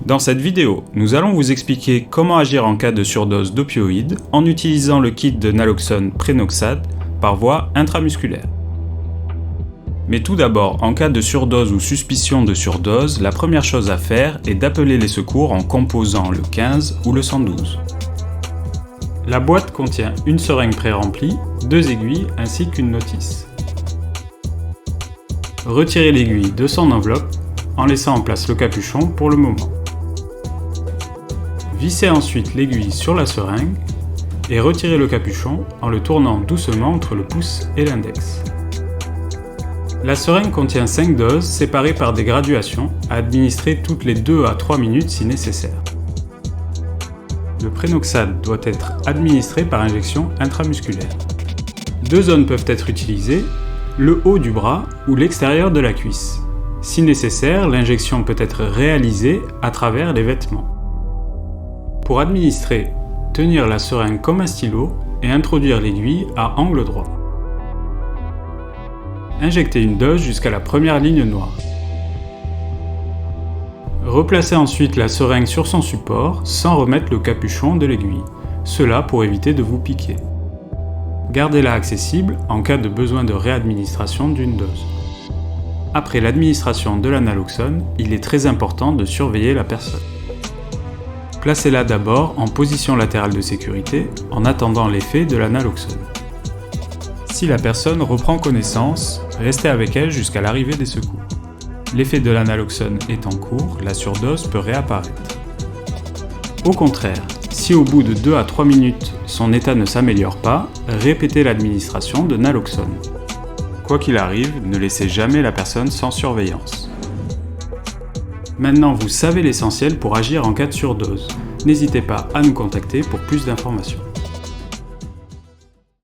Dans cette vidéo, nous allons vous expliquer comment agir en cas de surdose d'opioïdes en utilisant le kit de naloxone Prenoxad par voie intramusculaire. Mais tout d'abord, en cas de surdose ou suspicion de surdose, la première chose à faire est d'appeler les secours en composant le 15 ou le 112. La boîte contient une seringue pré-remplie, 2 aiguilles ainsi qu'une notice. Retirez l'aiguille de son enveloppe en laissant en place le capuchon pour le moment. Vissez ensuite l'aiguille sur la seringue et retirez le capuchon en le tournant doucement entre le pouce et l'index. La seringue contient 5 doses séparées par des graduations à administrer toutes les 2 à 3 minutes si nécessaire. Le Prenoxad doit être administré par injection intramusculaire. 2 zones peuvent être utilisées, le haut du bras ou l'extérieur de la cuisse. Si nécessaire, l'injection peut être réalisée à travers les vêtements. Pour administrer, tenir la seringue comme un stylo et introduire l'aiguille à angle droit. Injectez une dose jusqu'à la première ligne noire. Replacez ensuite la seringue sur son support sans remettre le capuchon de l'aiguille, cela pour éviter de vous piquer. Gardez-la accessible en cas de besoin de réadministration d'une dose. Après l'administration de la naloxone, il est très important de surveiller la personne. Placez-la d'abord en position latérale de sécurité en attendant l'effet de la naloxone. Si la personne reprend connaissance, restez avec elle jusqu'à l'arrivée des secours. L'effet de la naloxone est en cours, la surdose peut réapparaître. Au contraire, si au bout de 2 à 3 minutes son état ne s'améliore pas, répétez l'administration de naloxone. Quoi qu'il arrive, ne laissez jamais la personne sans surveillance. Maintenant vous savez l'essentiel pour agir en cas de surdose. N'hésitez pas à nous contacter pour plus d'informations.